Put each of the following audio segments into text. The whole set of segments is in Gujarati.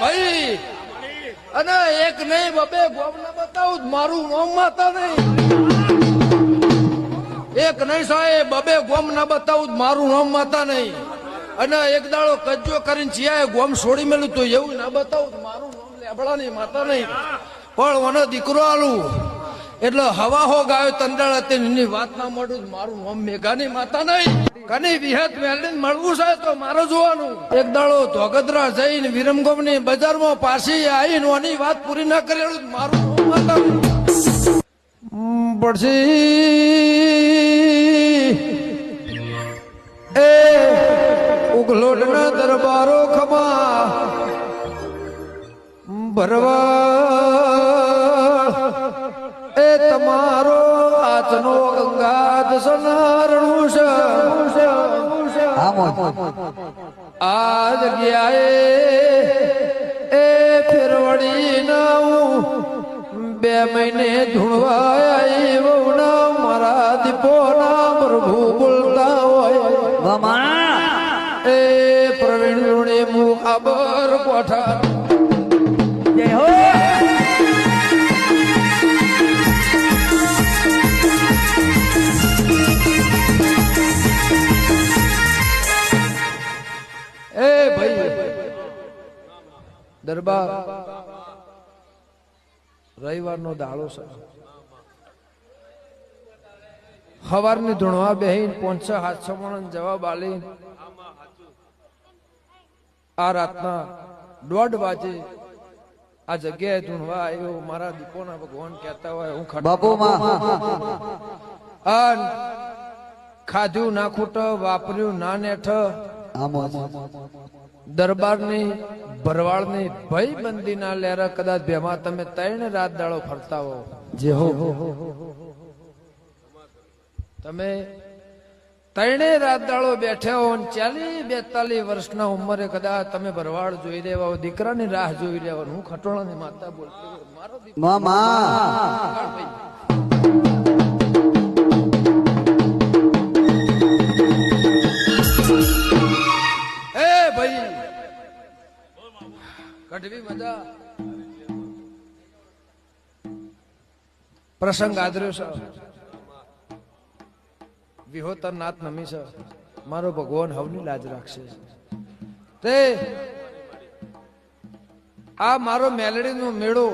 ભાઈ અને એક નહીં બબે ગોમ ના બતાવું મારું નામ માતા નહીં. એક નહીં સાહેબ બબે ગોમ ના બતાવું મારું નામ માતા નહીં. અને એક દાડો કજ્જો કરીને ચિયાએ ગોમ છોડી મેલું તો એવું ના બતાવું મારું નામ લેબડા નહીં માતા નહીં. પણ મને દીકરો આલું એટલે હવા હો ગાયો તંડાળ હતી એની વાત ના મળું મારું નામ મેઘાની માતા નહીં. કની વિહત મેળવીને મળવું છે તો મારે જોવાનું. એક દાડો ધોગધરા જઈને વિરમગોમ ની બજારમાં પાછી આવીને ઓની વાત પૂરી ના કરેલું મારું નામ માતા નહીં. પછી એ ઉગલોડના દરબારો ખમા ભરવા એ તમારો હાથનો ગંગા દસનારણું છે. આ જગ્યાએ એ ફેરવડી ના 2 મહિને ધૂણવાય વહુના મારા દીપો ના પ્રભુ બોલતા હોય એ પ્રવીણ લુણે મુખ આબર કોઠા જય હો. એ ભાઈ દરબાર રવિવારનો દાડો છે. સવારની ધૂણવા બેહીન 500-700 મણ જવાબ આલી આ રાતના 1:30 વાગે આ જગ્યાએ ધૂણવા આવ્યો મારા દીપોના ભગવાન કહેતા હોય હું ખાધ્યું ના ખૂટ વાપર્યું ના નેઠ દરબારની ભરવાડની ભાઈબંધી ના લેરા કદાચ બેમાં તમે 3 રાત દાડો ફરતા હો જે હો તમે 3 રાત દાડો બેઠા હો 40-42 વર્ષના ઉંમરે કદાચ તમે ભરવાડ જોઈ રહ્યા હો દીકરાની રાહ જોઈ રહ્યા હો. હું ખટોળાની માતા બોલતી મારો કઢવી મજા પ્રસંગ આદર્યો છે. વિહોતર નાથ નમી છે મારો ભગવાન હવની લાજ રાખશે. તે આ મારો મેલડી નો મેળો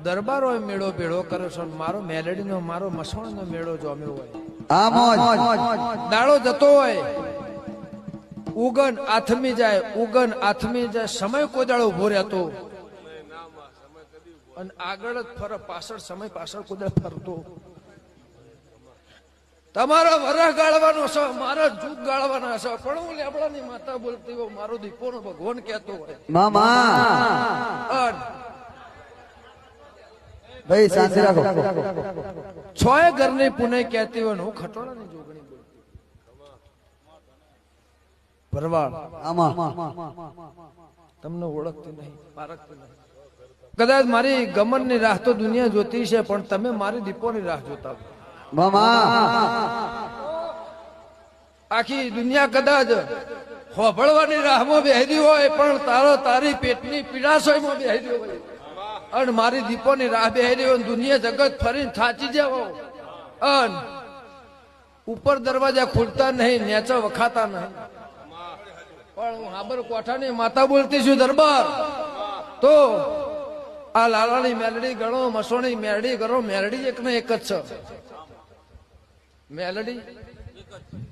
દરબારો મેળો ભેળો કર્યો છે. મારો મેલડી નો મારો મસવણ નો મેળો જોમ્યો હોય દાડો જતો હોય ઉગન આથમી જાય સમય કોઈ દાડો ઉભો રહેતો અને આગળ જ ફરે પાછળ સમય પાછળ કોઈ ફરતો. તમારા વરહ ગાળવાનો છે મારા જૂથ ગાળવાના છે પણ હું લેબડાની માતા બોલતી હોય મારો દીપોનો ભગવાન કહેતો હોય ભાઈ શાંતિ રાખો. 6 ઘરની પુનઃ કહેતી હોય હું ખટોળાની જોગણી ભરવાડ તમને ઓળખતી નહીં પારખતી નહીં. કદાચ મારી ગમન ની રાહ તો દુનિયા જોતી છે પણ તમે મારી દીપોની રાહ જોતા આખી દુનિયા કદાચ હોભળવાની રાહમાં બેહરી હોય પણ તારી પેટની પીડાશોયમાં બેહરી હોય અને મારી દીપોની રાહ બેહરી હોય દુનિયા જગત ફરીને થાચી જાવ અને ઉપર દરવાજા ખુલતા નહીં નેચા વખાતા નહીં. પણ હું હાબર કોઠાની માતા બોલતી છું દરબાર તો આ લાલાની મેલડી ગણો મસોણી મેલડી ગણો મેલડી એક ને એક જ છે. મેલડી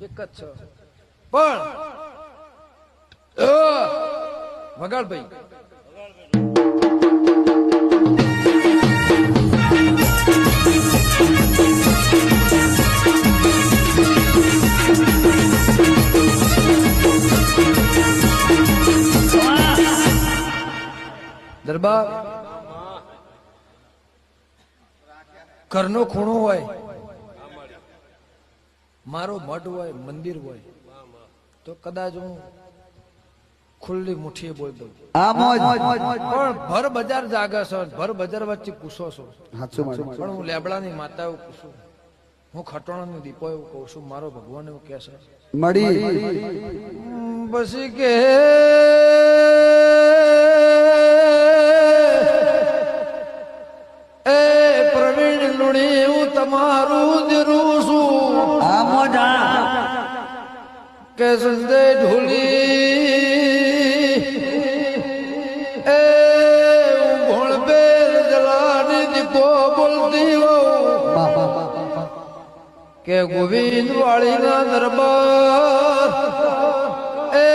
એક જ છે પણ વગાડ ભાઈ દરબાર ઘરનો ખૂણો હોય મારો મઢ હોય મંદિર હોય તો કદાચ હું ખુલ્લી મુઠ્ઠીએ બોલ દઉં પણ ભર બજાર જાગે છે ભર બજાર વચ્ચે પૂછો છો પણ હું લેબડાની માતા એવું પૂછું હું ખટોણાની દીપો એવું કહું છું મારો ભગવાન એવું કહે છે મળી પછી કે કે સંજય ઢોલી એ ભોળબેર જલાની દીપો બોલતી હો કે ગોવિંદ વાળીના દરબાર એ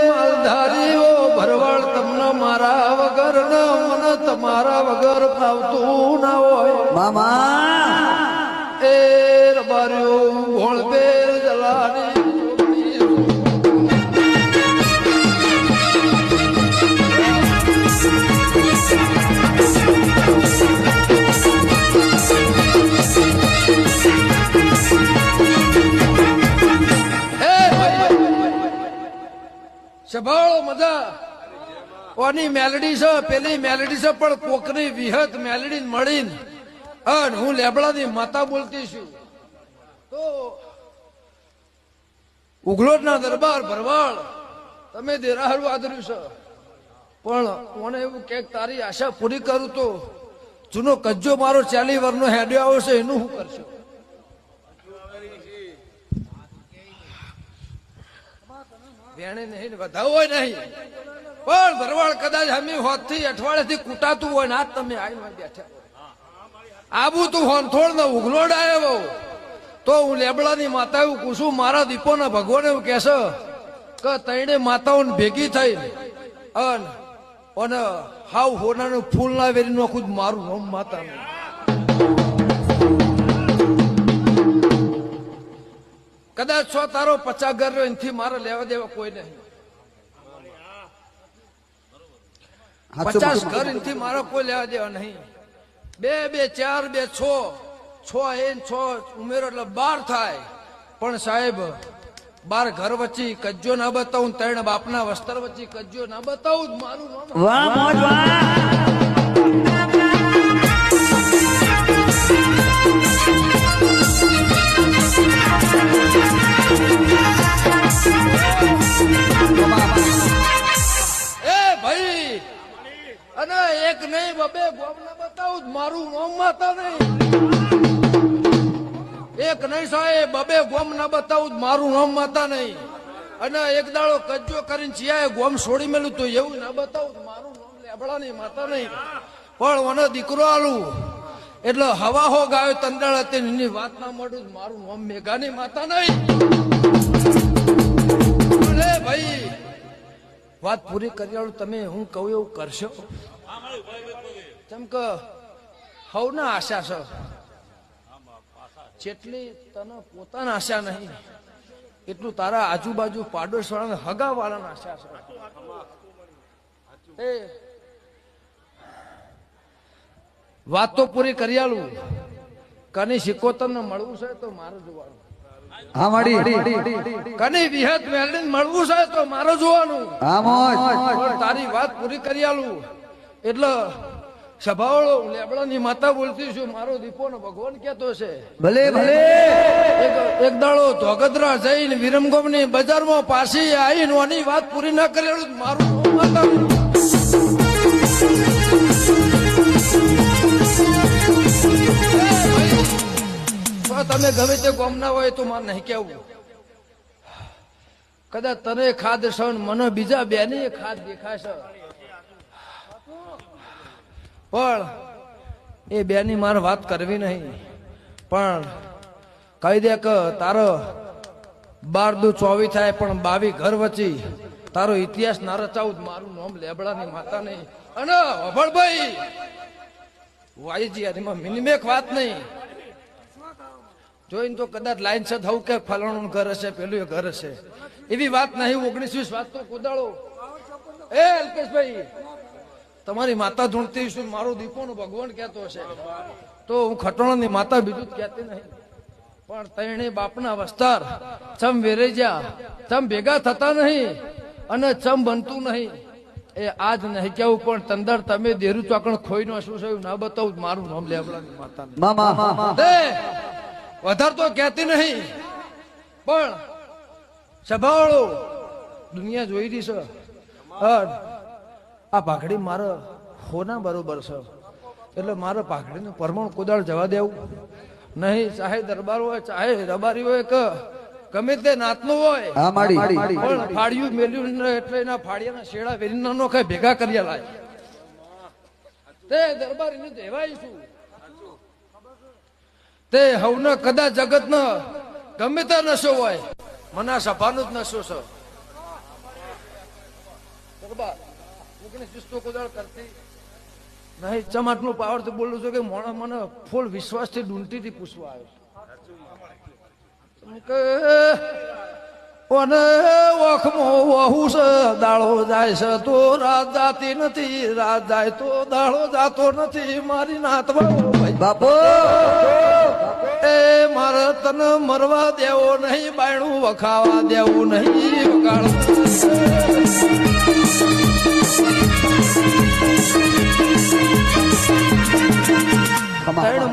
માલધારીઓ ભરવાડ તમને મારા વગર ના મને તમારા વગર ફાવતું ના હોય મામા એ રબારીઓ ભોળબેર જલાની સભાળો મજા ઓની મેલડી છે પેલી મેલડી છે પણ કોકની વિહત મેલડી મળીને અને હું લેબડાની માતા બોલતી છું તો ઉઘલોટના દરબાર ભરવાડ તમે દેરાહરું આદર્યું છે પણ મને એવું કે તારી આશા પૂરી કરું તો જૂનો કજ્જો મારો 40 વર્ષનો હેડ્યો આવ્યો છે એનું શું કરશો વેણે નહીં વધાવો હોય નહીં પણ ભરવાડ કદાચ હમી હોત થી અઠવાડિયાથી કૂટાતું હોય ને આજ તમે આવીને બેઠા આબુ તું હોનથોડ ને ઉઘલોડ આવ્યો તો હું લેબડાની માતા એવું પૂછું મારા દીપોના ભગવાન એવું કહેશે કે તઈને માતાઓ ભેગી થઈ અને હાવ હોનાનું ફૂલ ના વેરી નાખું મારું નામ માતા કદાચ છો તારો 50 ઘર રહ્યો એનાથી મારે લેવા દેવા કોઈ નહીં 50 ઘર એનાથી મારો કોઈ લેવા દેવા નહીં 2 2 4 2 6 6 ઉમેરો એટલે 12 થાય પણ સાહેબ 12 ઘર વચ્ચે કજ્જો ના બતાવું 3 બાપના વસ્ત્ર વચ્ચે કજ્જો ના બતાવું મારું નામ વાહ મોજ વાહ એ ભાઈ અને એક નહીં બબે ગોમ ના બતાવું મારું નામ માતા નહીં એક નહીં સાહેબ બબે ગોમ ના બતાવું મારું નામ માતા નહીં અને એક દાડો કજ્જો કરીને ચિયાએ ગોમ છોડી મેલું તો એવું ના બતાવું મારું નામ લેબડાની માતા નહીં પણ મને દીકરો આલું એટલે હવા હો ગાયો તંદાળ હતી એની વાત ના મળ્યું મારું નામ મેઘાની માતા નહીં ભાઈ વાત પૂરી કરી તમે હું કહું એવું કરશો કેમ કે હવના આશા છે જેટલી તને પોતાના આશા નહીં એટલું તારા આજુબાજુ પાડોશ વાળા હગા વાળાના આશા છે એ વાત તો પૂરી કરી આલું કની સિકોતર ને મળવું છે તો મારું જોવાનું હા માડી કની વિહત મેલડીને મળવું છે તો મારો જોવાનું હા મોજ પણ તારી વાત પૂરી કરી આલું એટલે સભાવાળો લેબડાની માતા બોલતી છું મારો દીપોનો ભગવાન કહેતો છે ભલે ભલે એક દાડો ધોગધરા જઈને વિરમગામની બજારમાં પાછી આવીને ઓની વાત પૂરી ના કરી આલું મારું માતા તમે ગમે તે ગોમ ના હોય તો મારે નહીં કેવું કદાચ તને ખાદ છે મને બીજા બેની ખાદ દેખાશે પણ એ બેની મારે વાત કરવી નહીં પણ કહી દે કે તારો 12 દુ 24 થાય પણ 22 ઘર વચ્ચે તારો ઇતિહાસ ના રચાવું મારું નામ લેબડાની માતા નહીં અને અભળભાઈ વાઈજી એમાં મિનિમેક વાત નહીં જોઈને તો કદાચ લાઈન છે થવું કે ફલાણું ઘર હશે પેલું ઘર હશે એવી વાત નહીં 19-20 વાત તો કોદાળો એ અલ્પેશભાઈ તમારી માતા ધૂણતી છું મારો દીપોનો ભગવાન કહેતો હશે તો હું ખટોણાની માતા બીજું જ કહેતી નહીં પણ તણે બાપના વસ્તાર ચમ વેરેજ્યા ચમ ભેગા થતા નહીં અને ચમ બનતું નહીં એ આજ નહીં કેવું પણ તંદર તમે દેરું ચોકણ ખોઈનો શું છે ના બતાવું મારું નામ લેબડાની માતા મામા વધારે તો કહેતી નહીં પણ સભાવાળો દુનિયા જોઈ રહી છે આ પાઘડી મારે હોના બરોબર છે એટલે મારે પાઘડીનું પરમાણ કોદાળ જવા દેવું નહીં ચાહે દરબાર હોય ચાહે રબારી હોય કે ગમે તે નાતનું હોય હા માડી પણ ફાડ્યું મેલ્યું ને એટલે એના ફાડિયાના શેડા વેરીના નો કઈ ભેગા કર્યા લાય તે દરબારી ને કહેવાય શું તે હવને કદાચ જગત ન ગમે તે નશો હોય મને આ સભાનો જ નશો છે દરબાર કોકને ચુસ્તો કોદાળ કરતી નહીં ચમાટનું પાવર થી બોલું છું કે મોણા મને ફૂલ વિશ્વાસથી ડૂંટીથી પૂછવા આવ્યો કે ઓને ઓખમો વહુ છે દાળો જાય છે તો રાત જાતી નથી રાત જાય તો દાળો જાતો નથી મારી નાતવા બાપુ એ મારે તને મરવા દેવો નહીં બાયણું વખાવા દેવું નહીં વગાડ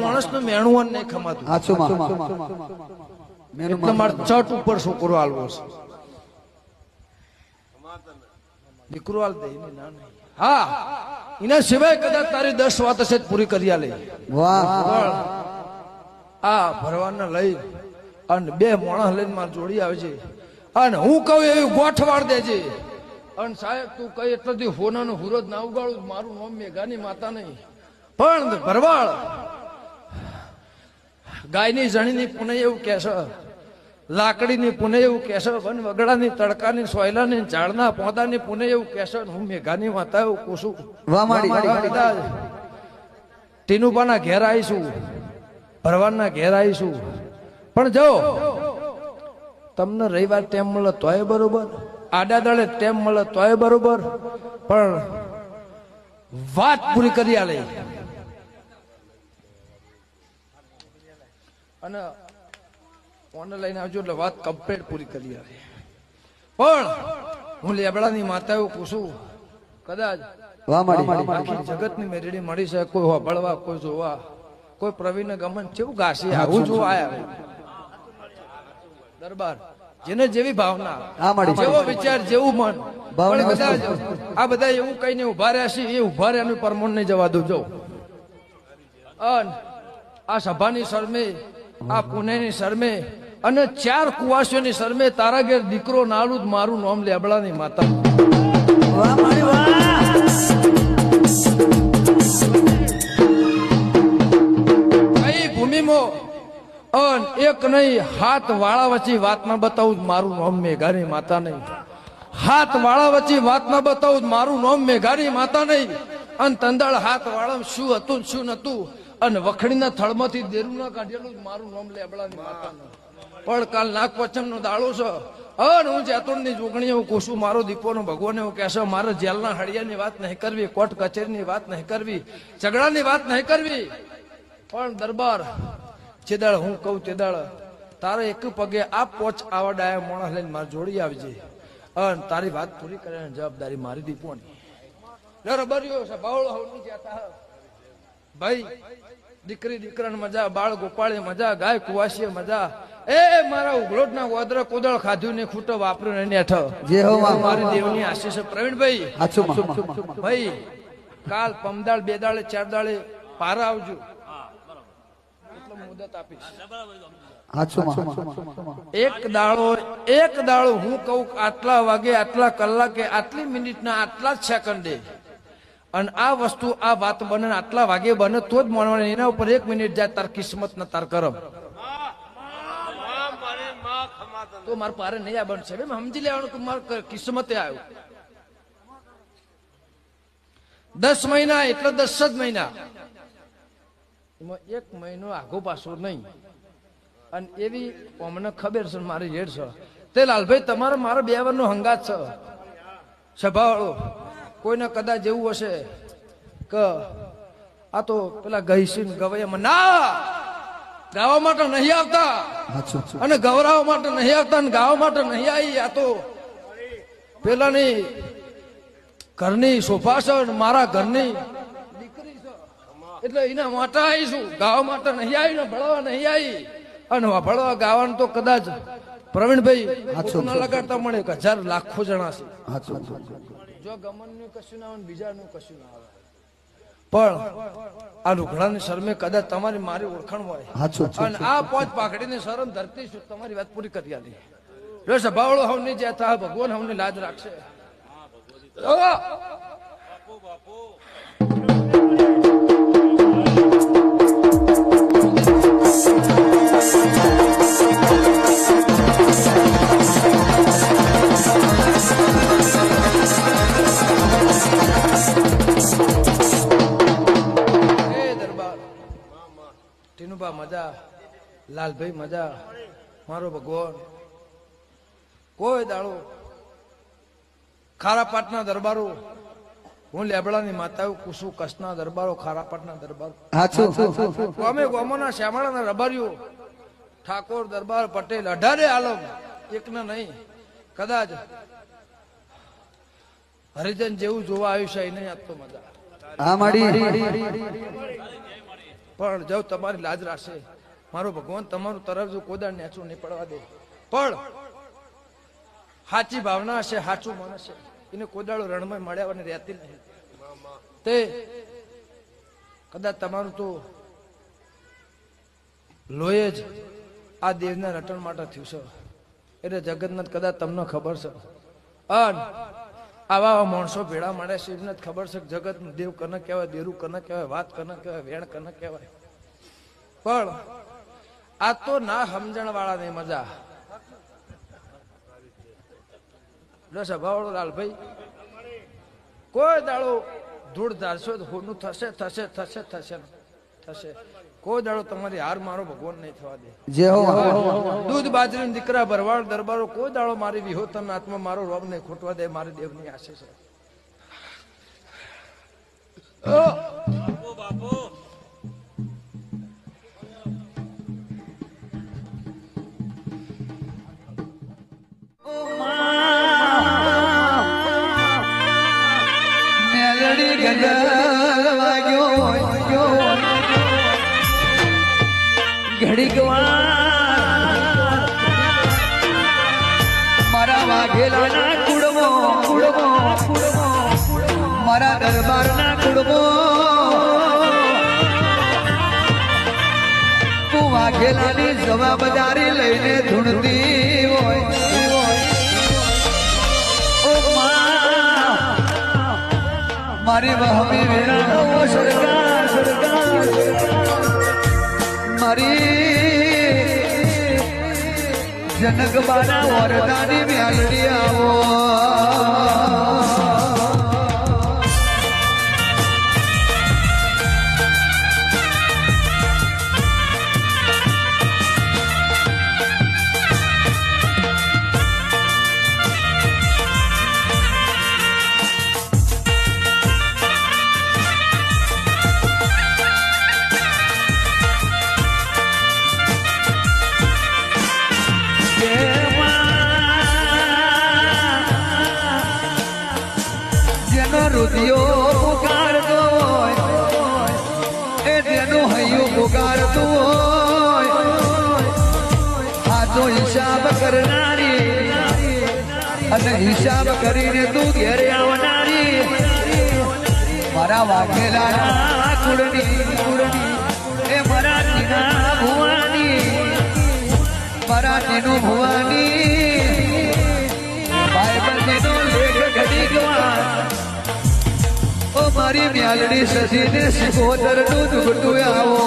માણસ નું મેણું નહીં ખમાતું એટલે મારે ચટ ઉપર છોકરો આલવો છે દીકરો આલ દે એની ના નહીં હા એના સિવાય કદાચ તારી 10 વાત હશે પૂરી કરી આલે વાહ આ ભરવાના લઈ અને 2 મોણા લઈને માર જોડી આવે છે અને હું કહું એવી ગોઠવાડ દેજે અને સાહેબ તું કઈ એટલાથી હોનાનો હુરજ ના ઉગાડું મારું નામ મેઘાની માતા નહીં પણ ભરવાડ ગાયની જણીની પુને એવું કહેશે લાકડીની પુને એવું કહેશે વન વગડાની તડકાની સોયલાની ઝાડના પોદાની પુને એવું કહેશે હું મેઘાની માતા એવું કોશું વાહ માડી ટીનુબાના ઘેર આવીશું ભરવાડના ઘેર આવીશું પણ જો તમને રવિવાર ટેમ મળે તોય બરોબર આડા દળે ટેમ મળે તોય બરોબર પણ વાત પૂરી કરી આલે અને ઓને લઈને આવજો એટલે વાત કમ્પ્લીટ પૂરી કરી આવે પણ હું લેબડાની માતા એવું પૂછું કદાચ વાહ માડી જગતની મેરડી મળી છે કોઈ હોબળવા કોઈ જોવા કોઈ પ્રવીણ ગમન કેવું ગાશે આવું જોવા આયા દરબાર જેને જેવી ભાવના હા માડી જેવો વિચાર જેવું મન ભાવના પણ કદાચ આ બધા એવું કહીને ઉભા રહ્યા છે એ ઉભા રહ્યાનું પરમોન નહીં જવા દઉં જો અને આ સભાની શરમે આ પુણેની શરમે અને 4 કુવાસીઓની શરમે તારા ઘેર દીકરો નાલું જ મારું નામ લેબડાની માતા વાહ માડી વાહ કઈ ભૂમિમાં અન એક નહીં હાથ વાળા વચ્ચે વાત ના બતાવું મારું નામ મેઘાની માતા નહીં હાથ વાળા વચ્ચે વાત ના બતાવું મારું નામ મેઘાની માતા નહીં અને તંદાળ હાથ વાળા શું હતું શું નતું અને વખડીના થળમાંથી દેરું ના કાઢેલું મારું નામ લેબડાની માતા નહીં પણ કાલ નાગપંચમ નો દાડો છે અને હું જેતોડ ની જોગણી હું કોશું મારો દીપોનો ભગવાન એવું કહેશે મારે જેલના હળિયાની વાત નહીં કરવી કોર્ટ કચેરીની વાત નહીં કરવી ઝઘડાની વાત નહીં કરવી પણ દરબાર જે દાળ હું કહું તે દાળ તારે એક પગે આ પોચ આવા ડાયા મોણા લઈને મારે જોડી આવજે અને તારી વાત પૂરી કરવાની જવાબદારી મારી દીપોની રબરિયો છે બાવળો હવની જાતા ભાઈ દીકરી દીકરાને મજા બાળ ગોપાળે મજા ગાય કુવાસીએ મજા એ મારા ઉઘલોટ ના ગોદરા કોદળ ખાધું ને ખૂટો વાપર્યું ને નેઠ જે હો મારી દેવની આશીષ પ્રવીણભાઈ ભાઈ કાલ પમદાળ 2 દાડે 4 દાડે પારા આવજો એટલો મુદત આપીશ એક દાડો હું કહું આટલા વાગે આટલા કલાકે આટલી મિનિટના આટલા જ સેકન્ડે અને આ વસ્તુ આ વાત બને આટલા વાગે બને તો જ માનવાની એના ઉપર 1 મિનિટ જાય તાર કિસ્મત ના તાર કરમ તો મારે પારે નહીં આ બનશે સમજી લેવાનું કે મારે કિસ્મતે આવ્યું 10 મહિના એટલે 10 જ મહિના એમાં 1 મહિનો આગો પાછો નહીં અને એવી અમને ખબર છે મારી રેડ છે તે લાલભાઈ તમારે મારા 2 વર્ષનો હંગાત છે સભાવાળો કોઈને કદાચ એવું હશે કે આ તો પેલા ગઈસીન ગવૈયામાં ના ગાવા માટે નહીં આવતા અને ગવરાવા માટે નહીં આવતા અને ગાવા માટે નહીં આવી આ તો પેલાની ઘરની શોભા છે મારા ઘરની દીકરી છે એટલે એના માટે આવીશું ગાવા માટે નહીં આવી ને ભળવા નહીં આવી અને ભળવા ગાવાનું તો કદાચ પ્રવીણભાઈ ના લગાડતા મળે 1000 લાખો જણા છે જો ગમન નું કશું ના આવે બીજા નું કશું ના આવે પણ આ લુગડાની શરમે કદાચ તમારી મારી ઓળખાણ હોય હાચું અને આ પોચ પાઘડીની શરમ ધરતી છું તમારી વાત પૂરી કરી આલી જો સભાવાળો હવની જતા ભગવાન હવની લાજ રાખશે ટીનુબા મજા લાલભાઈ મજા મારો ભગવાન કોઈ દાડો ખારાપાટના દરબારો હું લેબડાની માતાઓ કુસુ કસના દરબારો ખારાપાટના દરબારો હાચું ગમે ગોમોના શ્યામાળાના રબારીઓ ઠાકોર દરબાર પટેલ 18 આલમ એકના નહીં કદાચ હરિજન જેવું જોવા આવ્યું છે એ નહીં આપતો મજા હા માડી પણ જો તમારી લાજ રાખશે મારો ભગવાન તમારું તરફ જો કોદાળ નેચું નહીં પડવા દે પણ સાચી ભાવના હશે સાચું મન હશે એને કોદાળો રણમાં મળ્યા અને રહેતી નહીં તે કદાચ તમારું તો લોહી જ આ દેવના રટણ માટે થયું છે એટલે જગતનાથ કદાચ તમને ખબર છે અને આવા માણસો ભેળા મળે છે એમને જ ખબર છે કે જગત દેવ કને કહેવાય દેરું કને કહેવાય વાત કને કહેવાય વેણ કને કહેવાય પણ આ તો ના સમજણ વાળા ને મજા સભાવાળો લાલભાઈ કોઈ દાડો ધૂળ ધારશો હોનું થશે થશે થશે થશે થશે કોઈ દાડો તમારી હાર મારો ભગવાન નહીં થવા દે જે હો દૂધ બાજરી દીકરા ભરવાડ દરબારો કોઈ દાડો મારી વિહો તમે આત્મા મારો રોગ નહીં ખોટવા દે મારી દેવની આશીષ છે ઘડીક મારા વાઘેલાના કુડમો કુડમો મારા દરબારના કુડમો તું વાઘેલાની જવાબદારી લઈને ધૂણતી હોય ઓ મારી વહમી વેરાનો સરકાર મારી જનક બાના વરદાની મ્યાલડી આવો રુધિયો પુકારતો એ તેનું હૈયું પુકારતું હોય આજો હિસાબ કરનારી અને હિસાબ કરીને તું ઘેર આવનારી મારા વાઘેલાના કુળની એ મારા ટીના ભુવાની મારા ટીનું ભુવાની ભાઈ બંધીનો લેખ ઘડી ગવા મારી મ્યાલડી સજીને સિકોતર નું દુગટું આવો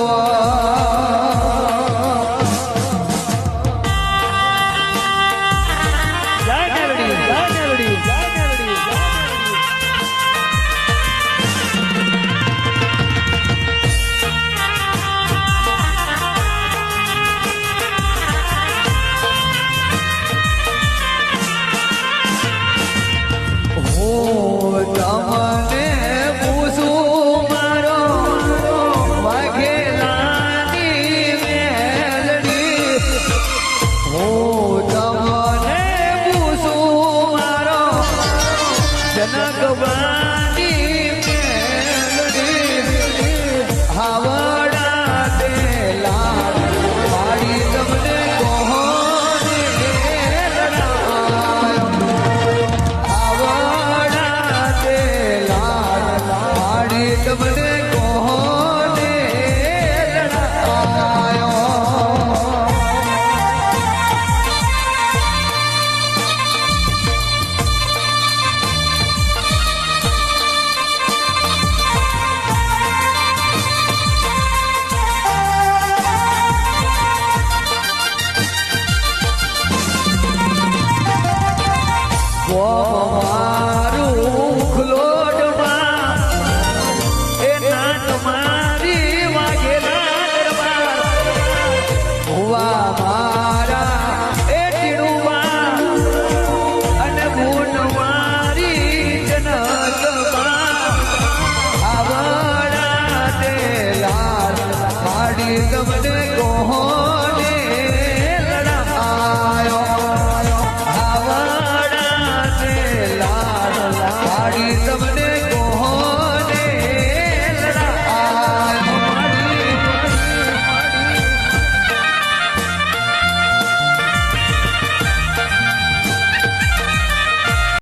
તમને તમને